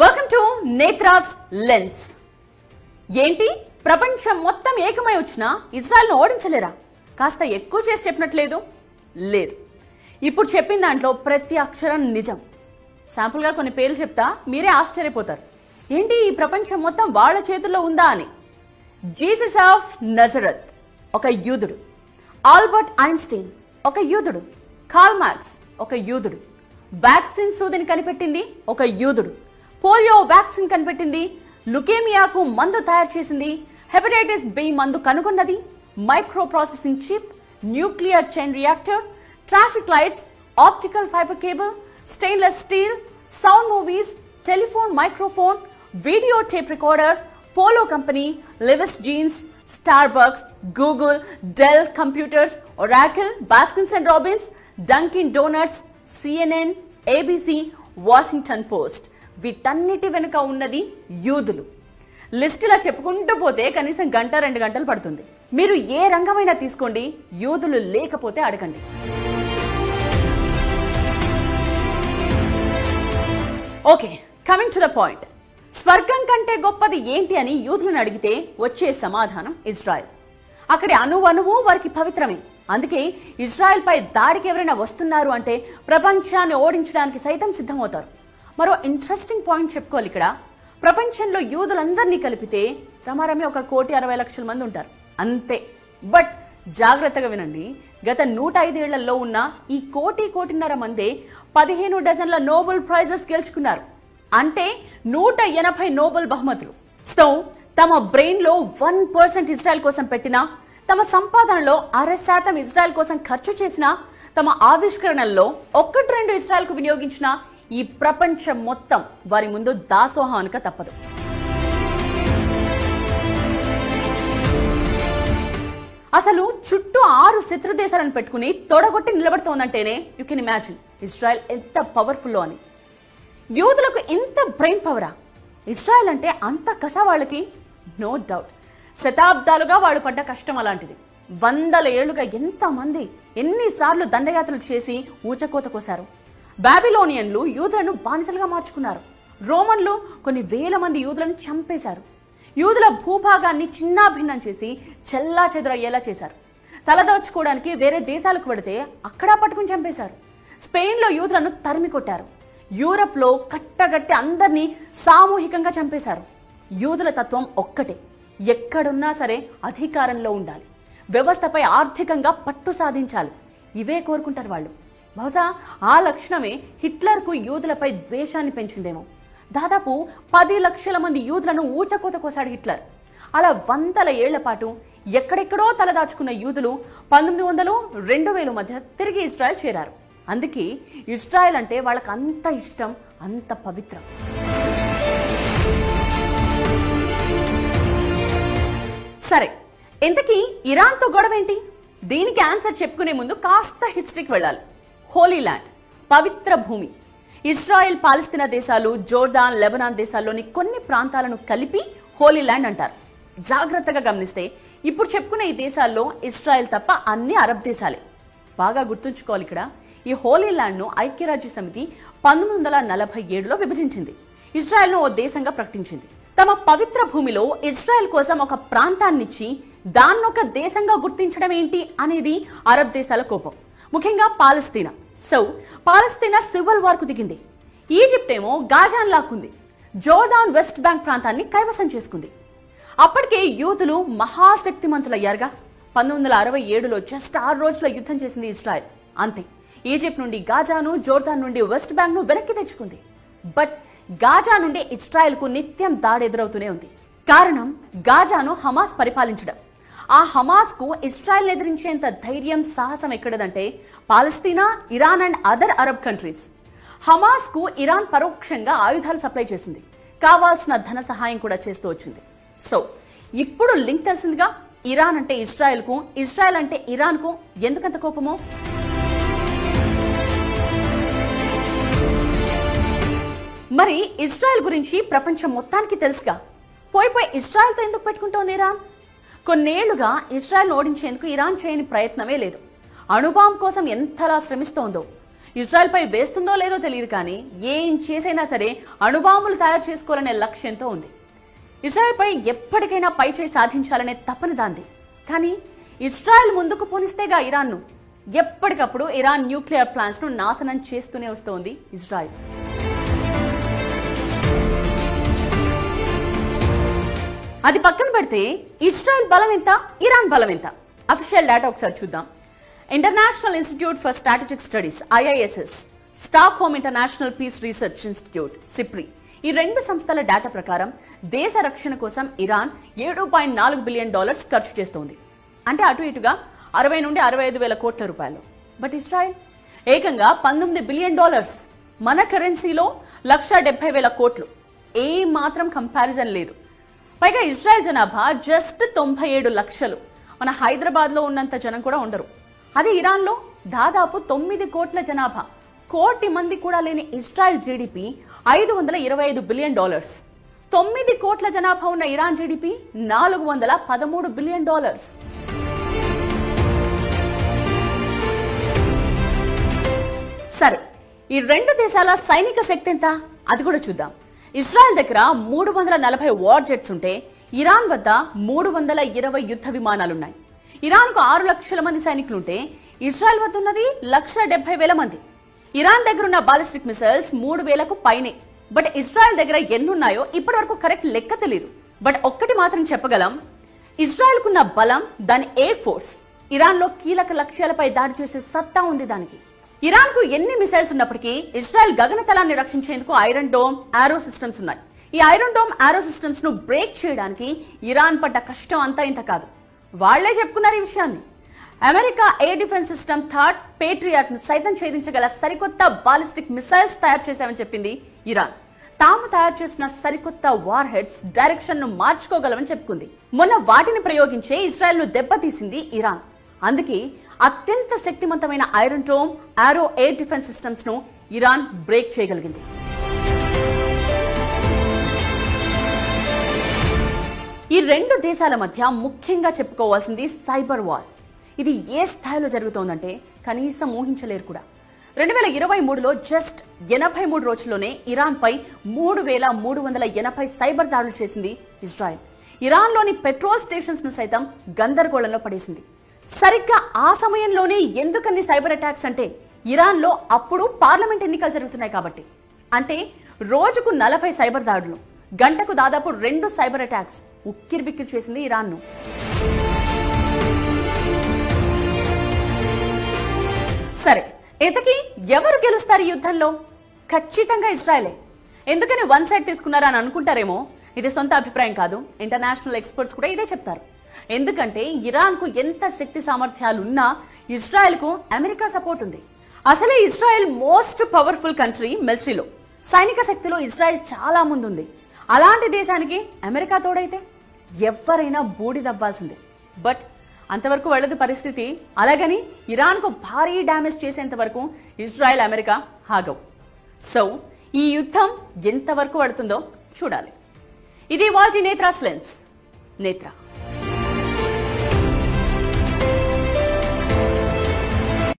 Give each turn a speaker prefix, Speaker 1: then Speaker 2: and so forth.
Speaker 1: Welcome to నేత్రాస్ lens. ఏంటి ప్రపంచం మొత్తం ఏకమై వచ్చినా ఇజ్రాయెల్ను ఓడించలేరా? కాస్త ఎక్కువ చేసి చెప్పినట్లేదు. లేదు, ఇప్పుడు చెప్పిన దాంట్లో ప్రతి అక్షరం నిజం. శాంపుల్గా కొన్ని పేర్లు చెప్తా, మీరే ఆశ్చర్యపోతారు. ఏంటి ఈ ప్రపంచం మొత్తం వాళ్ళ చేతుల్లో ఉందా అని. జీసస్ ఆఫ్ నజరత్ ఒక యూదుడు, ఆల్బర్ట్ ఐన్స్టీన్ ఒక యూదుడు, కార్ల్ మార్క్స్ ఒక యూదుడు, వ్యాక్సిన్ సూదిని కనిపెట్టింది ఒక యూదుడు, పోలియో వ్యాక్సిన్ కనిపెట్టింది, లుకేమియాకు మందు తయారు చేసింది, హెపటైటిస్ బి మందు కనుగొన్నది, micro processing chip, nuclear chain reactor, traffic lights, optical fibre cable, stainless steel, sound movies, telephone microphone, video tape recorder, polo company, Levi's jeans, Starbucks, Google, Dell computers, Oracle, Baskins and Robbins, Dunkin Donuts, CNN, ABC, Washington Post. వీటన్నిటి వెనుక ఉన్నది యూదులు. లిస్టులా చెప్పుకుంటూ పోతే కనీసం గంట 2 గంటలు పడుతుంది. మీరు ఏ రంగమైనా తీసుకోండి, యూదులు లేకపోతే అడగండి. Okay, coming to the point. స్వర్గం కంటే గొప్పది ఏంటి అని యూదులను అడిగితే వచ్చే సమాధానం ఇజ్రాయెల్. అక్కడి అణువణువు వారికి పవిత్రమే. అందుకే ఇజ్రాయెల్ పై దాడికి ఎవరైనా వస్తున్నారు అంటే ప్రపంచాన్ని ఓడించడానికి సైతం సిద్ధమవుతారు. మరో ఇంట్రెస్టింగ్ పాయింట్ చెప్పుకోవాలి ఇక్కడ. ప్రపంచంలో యూదులందరినీ కలిపితే రమారమి 1,60,00,000 మంది ఉంటారు అంతే. బట్ జాగ్రత్తగా వినండి, గత 105 ఏళ్లలో ఉన్న ఈ 1,00,00,000 మందే 15 డజన్ల నోబెల్ ప్రైజెస్ గెలుచుకున్నారు. అంటే 180 నోబెల్ బహుమతులు. సో తమ బ్రెయిన్ లో 1% ఇజ్రాయెల్ కోసం పెట్టినా, తమ సంపాదనలో 0.5% ఇజ్రాయెల్ కోసం ఖర్చు చేసినా, తమ ఆవిష్కరణల్లో 1-2 ఇజ్రాయెల్ కు వినియోగించిన ఈ ప్రపంచం మొత్తం వారి ముందు దాసోహం అనక తప్పదు. అసలు చుట్టూ 6 శత్రు దేశాలను పెట్టుకుని తొడగొట్టి నిలబడుతోందంటేనే యూ కెన్ ఇమాజిన్ ఇజ్రాయెల్ ఎంత పవర్ఫుల్లో అని. యూదులకు ఇంత బ్రెయిన్ పవరా? ఇజ్రాయెల్ అంటే అంత కస వాళ్ళకి? No doubt. శతాబ్దాలుగా వాళ్ళు పడ్డ కష్టం అలాంటిది. 100 ఏళ్లుగా ఎంతమంది ఎన్నిసార్లు దండయాత్రలు చేసి ఊచకోత కోశారు. బాబిలోనియన్లు యూదులను బానిసలుగా మార్చుకున్నారు. రోమన్లు కొన్ని వేల మంది యూదులను చంపేశారు. యూదుల భూభాగాన్ని చిన్నాభిన్నం చేసి చెల్లా చెదురయ్యేలా చేశారు. తలదోచుకోవడానికి వేరే దేశాలకు వెడితే అక్కడ పట్టుకుని చంపేశారు. స్పెయిన్లో యూదులను తరిమి కొట్టారు. యూరప్లో కట్టగట్టి అందరినీ సామూహికంగా చంపేశారు. యూదుల తత్వం ఒక్కటే, ఎక్కడున్నా సరే అధికారంలో ఉండాలి, వ్యవస్థపై ఆర్థికంగా పట్టు సాధించాలి. ఇవే కోరుకుంటారు వాళ్ళు. బహుశా ఆ లక్షణమే హిట్లర్కు యూదులపై ద్వేషాన్ని పెంచిందేమో. దాదాపు 10 లక్షల మంది యూదులను ఊచకోత కోసాడు హిట్లర్. అలా 100 ఏళ్ల పాటు ఎక్కడెక్కడో తలదాచుకున్న యూదులు 1900, 2000 మధ్య తిరిగి ఇజ్రాయెల్ చేరారు. అందుకే ఇజ్రాయెల్ అంటే వాళ్ళకి అంత ఇష్టం, అంత పవిత్రం. సరే, ఇంతకీ ఇరాన్తో గొడవ ఏంటి? దీనికి ఆన్సర్ చెప్పుకునే ముందు కాస్త హిస్టరీకి వెళ్ళాలి. హోలీ ల్యాండ్, పవిత్ర భూమి. ఇజ్రాయెల్, పాలస్తీనా దేశాలు, జోర్దాన్, లెబనాన్ దేశాల్లోని కొన్ని ప్రాంతాలను కలిపి హోలీ ల్యాండ్ అంటారు. జాగ్రత్తగా గమనిస్తే ఇప్పుడు చెప్పుకునే ఈ దేశాల్లో ఇజ్రాయెల్ తప్ప అన్ని అరబ్ దేశాలే. బాగా గుర్తుంచుకోవాలి ఇక్కడ, ఈ హోలీ ల్యాండ్ను ఐక్యరాజ్య సమితి 1947లో విభజించింది. ఇజ్రాయెల్ను ఓ దేశంగా ప్రకటించింది. తమ పవిత్ర భూమిలో ఇజ్రాయెల్ కోసం ఒక ప్రాంతాన్నిచ్చి దాన్నొక దేశంగా గుర్తించడం ఏంటి అనేది అరబ్ దేశాల కోపం, ముఖ్యంగా పాలస్తీనా. సో పాలస్తీనా సివిల్ వార్ కు దిగింది. ఈజిప్ట్ ఏమో గాజాన్ లాక్కుంది. జోర్డాన్ వెస్ట్ బ్యాంక్ ప్రాంతాన్ని కైవసం చేసుకుంది. అప్పటికే యూదులు మహాశక్తిమంతులయ్యారుగా. 1967లో జస్ట్ 6 రోజుల యుద్ధం చేసింది ఇజ్రాయెల్. అంతే, ఈజిప్ట్ నుండి గాజాను, జోర్దాన్ నుండి వెస్ట్ బ్యాంక్ ను వెనక్కి తెచ్చుకుంది. బట్ గాజా నుండి ఇజ్రాయెల్ కు నిత్యం దాడి ఎదురవుతూనే ఉంది. కారణం గాజాను హమాస్ పరిపాలించడం. ఆ హమాస్ కు ఇజ్రాయెల్ ఎదిరించేంత ధైర్యం, సాహసం ఎక్కడదంటే పాలస్తీనా, Iran and other Arab countries. Hamas కు ఇరాన్ పరోక్షంగా ఆయుధాలు సప్లై చేసింది, కావాల్సిన ధన సహాయం కూడా చేస్తూ వచ్చింది. సో ఇప్పుడు లింక్ తెలిసిందిగా, ఇరాన్ అంటే ఇజ్రాయెల్ కు, ఇజ్రాయెల్ అంటే ఇరాన్ కు ఎందుకంత కోపమో. మరి ఇజ్రాయెల్ గురించి ప్రపంచం మొత్తానికి తెలుసుగా. పోయి ఇజ్రాయెల్తో ఎందుకు పెట్టుకుంటోంది ఇరాన్? కొన్నేళ్లుగా ఇజ్రాయెల్ ఓడించేందుకు ఇరాన్ చేయని ప్రయత్నమే లేదు. అణుబాంబ్ కోసం ఎంతలా శ్రమిస్తోందో. ఇజ్రాయెల్ పై వేస్తుందో లేదో తెలియదు కానీ ఏం చేసైనా సరే అణుబాంబులు తయారు చేసుకోవాలనే లక్ష్యంతో ఉంది. ఇజ్రాయెల్ పై ఎప్పటికైనా పై చేయి సాధించాలనే తపన దాంది. కానీ ఇజ్రాయెల్ ముందుకు పోనిస్తేగా ఇరాన్ను ఎప్పటికప్పుడు ఇరాన్ న్యూక్లియర్ ప్లాంట్స్ ను నాశనం చేస్తూనే వస్తోంది ఇజ్రాయెల్. అది పక్కన పెడితే ఇజ్రాయెల్ బలం ఎంత, ఇరాన్ బలం ఎంత? అఫీషియల్ డేటా ఒకసారి చూద్దాం. International institute for strategic studies IISS, Stockholm international peace research institute SIPRI, ఈ రెండు సంస్థల డేటా ప్రకారం దేశ రక్షణ కోసం ఇరాన్ $7.4 బిలియన్ ఖర్చు చేస్తోంది. అంటే అటు ఇటుగా 60 నుండి 65 వేల కోట్ల రూపాయలు. బట్ ఇజ్రాయెల్ ఏకంగా $19 బిలియన్, మన కరెన్సీలో 1,70,000 కోట్లు. ఏ మాత్రం కంపారిజన్ లేదు. పైగా ఇజ్రాయెల్ జనాభా జస్ట్ 97 లక్షలు. మన హైదరాబాద్ లో ఉన్నంత జనం కూడా ఉండరు. అదే ఇరాన్ లో దాదాపు 9 కోట్ల జనాభా, కోటి మంది కూడా లేని ఇజ్రాయెల్ జీడిపి $525 బిలియన్. 9 కోట్ల జనాభా ఉన్న ఇరాన్ జీడిపి $413 బిలియన్. సరే, ఈ రెండు దేశాల సైనిక శక్తి ఎంత అది కూడా చూద్దాం. ఇజ్రాయెల్ దగ్గర 340 వార్ జెట్స్ ఉంటే ఇరాన్ వద్ద 320 యుద్ధ విమానాలున్నాయి. ఇరాన్ కు 6 లక్షల మంది సైనికులుంటే ఇజ్రాయెల్ వద్ద ఉన్నది 1,70,000 మంది. ఇరాన్ దగ్గర ఉన్న బాలిస్టిక్ మిసైల్స్ 3,000కు పైనే. బట్ ఇజ్రాయెల్ దగ్గర ఎన్నున్నాయో ఇప్పటి వరకు కరెక్ట్ లెక్క తెలియదు. బట్ ఒక్కటి మాత్రం చెప్పగలం, ఇజ్రాయెల్ కున్న బలం దాని ఎయిర్ ఫోర్స్. ఇరాన్ లో కీలక లక్ష్యాలపై దాడి చేసే సత్తా ఉంది దానికి. ఇరాన్ కు ఎన్ని మిసైల్స్ ఉన్నప్పటికీ ఇజ్రాయెల్ గగనతలాన్ని రక్షించేందుకు ఐరన్ డోమ్, ఆరో సిస్టమ్స్ ఉన్నాయి. ఈ ఐరన్ డోమ్, ఆరో సిస్టమ్స్ ను బ్రేక్ చేయడానికి ఇరాన్ పడ్డ కష్టం అంతా ఇంత కాదు. వాళ్లే చెప్పుకున్నారు ఈ విషయాన్ని. America air defence system third Patriot ను సైతం ఛేదించగల సరికొత్త బాలిస్టిక్ మిసైల్స్ తయారు చేశామని చెప్పింది ఇరాన్. తాము తయారు చేసిన సరికొత్త వార్ హెడ్స్ డైరెక్షన్ ను మార్చుకోగలమని చెప్పుకుంది. మొన్న వాటిని ప్రయోగించే ఇజ్రాయెల్ ను దెబ్బతీసింది ఇరాన్. అందుకే అత్యంత శక్తివంతమైన ఐరన్ డోమ్, ఆరో ఎయిర్ డిఫెన్స్ సిస్టమ్స్ ను ఇరాన్ బ్రేక్ చేయగలిగింది. ఈ రెండు దేశాల మధ్య ముఖ్యంగా చెప్పుకోవాల్సింది సైబర్ వార్. ఇది ఏ స్థాయిలో జరుగుతోందంటే కనీసం ఊహించలేరు కూడా. 2023లో జస్ట్ 83 రోజుల్లోనే ఇరాన్ పై 3,380 సైబర్ దాడులు చేసింది ఇజ్రాయెల్. ఇరాన్ లోని పెట్రోల్ స్టేషన్స్ ను సైతం గందరగోళంలో పడేసింది. సరిగ్గా ఆ సమయంలోనే ఎందుకన్ని సైబర్ అటాక్స్ అంటే ఇరాన్ లో అప్పుడు పార్లమెంట్ ఎన్నికలు జరుగుతున్నాయి కాబట్టి. అంటే రోజుకు 40 సైబర్ దాడులు, గంటకు దాదాపు 2 సైబర్ అటాక్స్ ఉక్కిరిబిక్కిరి చేసింది ఇరాన్ ను. సరే, ఇంతకీ ఎవరు గెలుస్తారు ఈ యుద్ధంలో? ఖచ్చితంగా ఇజ్రాయెలే. ఎందుకని వన్ సైడ్ తీసుకున్నారా అని అనుకుంటారేమో. ఇది సొంత అభిప్రాయం కాదు, ఇంటర్నేషనల్ ఎక్స్పర్ట్స్ కూడా ఇదే చెప్తారు. ఎందుకంటే ఇరాన్ కు ఎంత శక్తి సామర్థ్యాలున్నా ఇజ్రాయెల్ కు అమెరికా సపోర్ట్ ఉంది. అసలే ఇజ్రాయెల్ మోస్ట్ పవర్ఫుల్ కంట్రీ మిలిటరీలో. సైనిక శక్తిలో ఇజ్రాయెల్ చాలా ముందుంది. అలాంటి దేశానికి అమెరికా తోడైతే ఎవరైనా బూడిదవ్వాల్సిందే. బట్ అంతవరకు వెళ్ళదు పరిస్థితి. అలాగని ఇరాన్ కు భారీ డ్యామేజ్ చేసేంత వరకు ఇజ్రాయెల్, అమెరికా ఆగవు. సో ఈ యుద్ధం ఎంతవరకు పడుతుందో చూడాలి. ఇది వాల్టి నేత్రాస్ లెన్స్. నేత్ర.